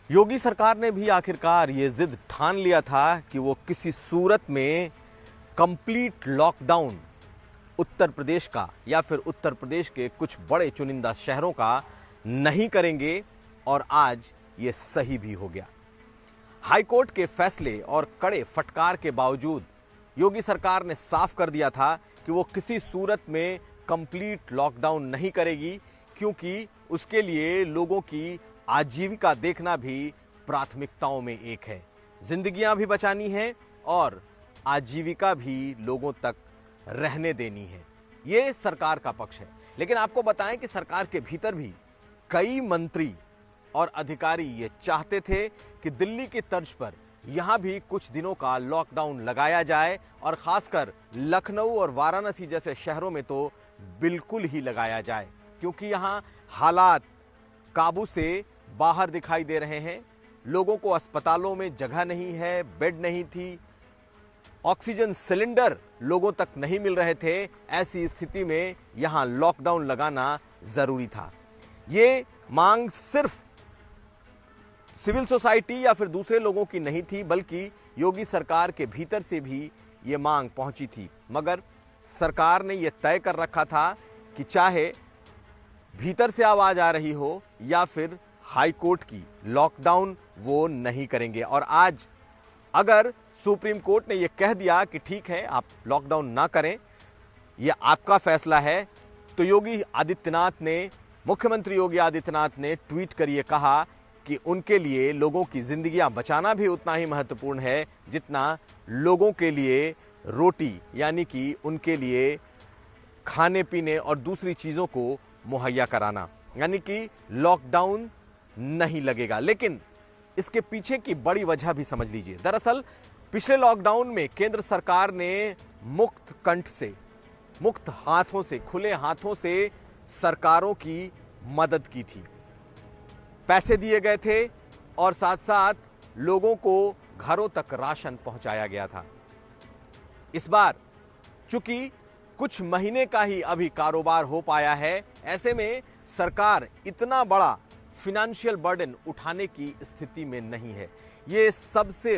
योगी सरकार ने भी आखिरकार ये जिद ठान लिया था कि वो किसी सूरत में कंप्लीट लॉकडाउन उत्तर प्रदेश का या फिर उत्तर प्रदेश के कुछ बड़े चुनिंदा शहरों का नहीं करेंगे, और आज ये सही भी हो गया। हाईकोर्ट के फैसले और कड़े फटकार के बावजूद योगी सरकार ने साफ कर दिया था कि वो किसी सूरत में कंप्लीट लॉकडाउन नहीं करेगी, क्योंकि उसके लिए लोगों की आजीविका देखना भी प्राथमिकताओं में एक है। जिंदगियां भी बचानी है और आजीविका भी लोगों तक रहने देनी है। ये सरकार का पक्ष है। लेकिन आपको बताएं कि सरकार के भीतर भी कई मंत्री और अधिकारी ये चाहते थे कि दिल्ली की तर्ज पर यहां भी कुछ दिनों का लॉकडाउन लगाया जाए, और खासकर लखनऊ और वाराणसी जैसे शहरों में तो बिल्कुल ही लगाया जाए, क्योंकि यहां हालात काबू से बाहर दिखाई दे रहे हैं। लोगों को अस्पतालों में जगह नहीं है, बेड नहीं थी, ऑक्सीजन सिलेंडर लोगों तक नहीं मिल रहे थे। ऐसी स्थिति में यहां लॉकडाउन लगाना जरूरी था। ये मांग सिर्फ सिविल सोसाइटी या फिर दूसरे लोगों की नहीं थी, बल्कि योगी सरकार के भीतर से भी ये मांग पहुंची थी। मगर सरकार ने यह तय कर रखा था कि चाहे भीतर से आवाज आ रही हो या फिर हाई कोर्ट की, लॉकडाउन वो नहीं करेंगे। और आज अगर सुप्रीम कोर्ट ने यह कह दिया कि ठीक है, आप लॉकडाउन ना करें, यह आपका फैसला है, तो मुख्यमंत्री योगी आदित्यनाथ ने ट्वीट कर कहा कि उनके लिए लोगों की जिंदगियां बचाना भी उतना ही महत्वपूर्ण है जितना लोगों के लिए रोटी, यानी कि उनके लिए खाने पीने और दूसरी चीजों को मुहैया कराना। यानी कि लॉकडाउन नहीं लगेगा। लेकिन इसके पीछे की बड़ी वजह भी समझ लीजिए। दरअसल पिछले लॉकडाउन में केंद्र सरकार ने मुक्त कंठ से, मुक्त हाथों से, खुले हाथों से सरकारों की मदद की थी। पैसे दिए गए थे और साथ साथ लोगों को घरों तक राशन पहुंचाया गया था। इस बार चूंकि कुछ महीने का ही अभी कारोबार हो पाया है, ऐसे में सरकार इतना बड़ा फिनेंशियल बर्डन उठाने की स्थिति में नहीं है। ये सबसे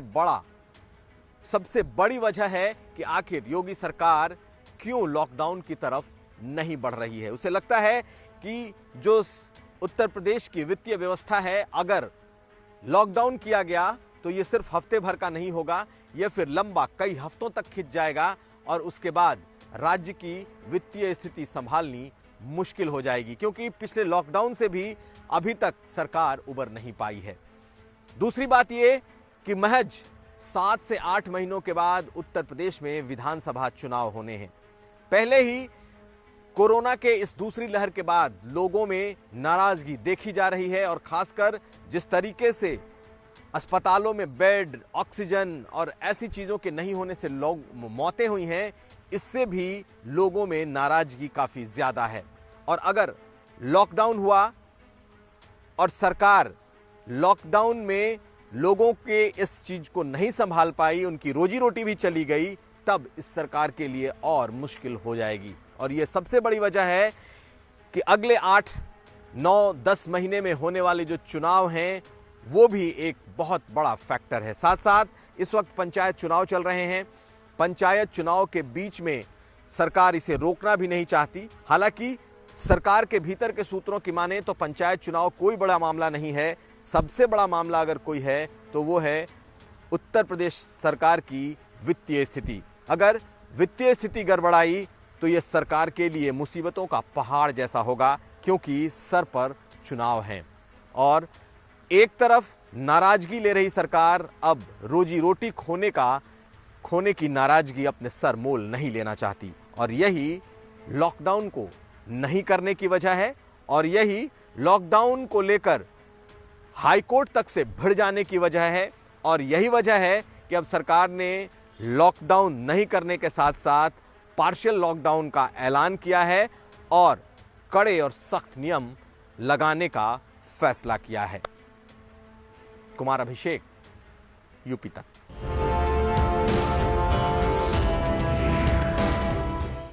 बड़ी वजह है कि आखिर योगी सरकार क्यों लॉकडाउन की तरफ नहीं बढ़ रही है। उसे लगता है कि जो उत्तर प्रदेश की वित्तीय व्यवस्था है, अगर लॉकडाउन किया गया तो ये सिर्फ हफ्ते भर का नहीं होगा, यह फिर लंबा कई हफ्तों तक खिंच जाएगा और उसके बाद राज्य की वित्तीय स्थिति संभालनी मुश्किल हो जाएगी, क्योंकि पिछले लॉकडाउन से भी अभी तक सरकार उबर नहीं पाई है। दूसरी बात यह कि महज 7 से 8 महीनों के बाद उत्तर प्रदेश में विधानसभा चुनाव होने हैं। पहले ही कोरोना के इस दूसरी लहर के बाद लोगों में नाराजगी देखी जा रही है, और खासकर जिस तरीके से अस्पतालों में बेड, ऑक्सीजन और ऐसी चीजों के नहीं होने से लोग मौतें हुई हैं, इससे भी लोगों में नाराजगी काफी ज्यादा है। और अगर लॉकडाउन हुआ और सरकार लॉकडाउन में लोगों के इस चीज को नहीं संभाल पाई, उनकी रोजी रोटी भी चली गई, तब इस सरकार के लिए और मुश्किल हो जाएगी। और यह सबसे बड़ी वजह है कि अगले 8, 9, 10 महीने में होने वाले जो चुनाव हैं, वो भी एक बहुत बड़ा फैक्टर है। साथ साथ इस वक्त पंचायत चुनाव चल रहे हैं। पंचायत चुनाव के बीच में सरकार इसे रोकना भी नहीं चाहती। हालांकि सरकार के भीतर के सूत्रों की माने तो पंचायत चुनाव कोई बड़ा मामला नहीं है। सबसे बड़ा मामला अगर कोई है तो वो है उत्तर प्रदेश सरकार की वित्तीय स्थिति। अगर वित्तीय स्थिति गड़बड़ाई तो यह सरकार के लिए मुसीबतों का पहाड़ जैसा होगा, क्योंकि सर पर चुनाव हैं और एक तरफ नाराजगी ले रही सरकार अब रोजी रोटी खोने की नाराजगी अपने सर मोल नहीं लेना चाहती, और यही लॉकडाउन को नहीं करने की वजह है। और यही लॉकडाउन को लेकर हाईकोर्ट तक से भिड़ जाने की वजह है। और यही वजह है कि अब सरकार ने लॉकडाउन नहीं करने के साथ साथ पार्शियल लॉकडाउन का ऐलान किया है और कड़े और सख्त नियम लगाने का फैसला किया है। कुमार अभिषेक, यूपी तक।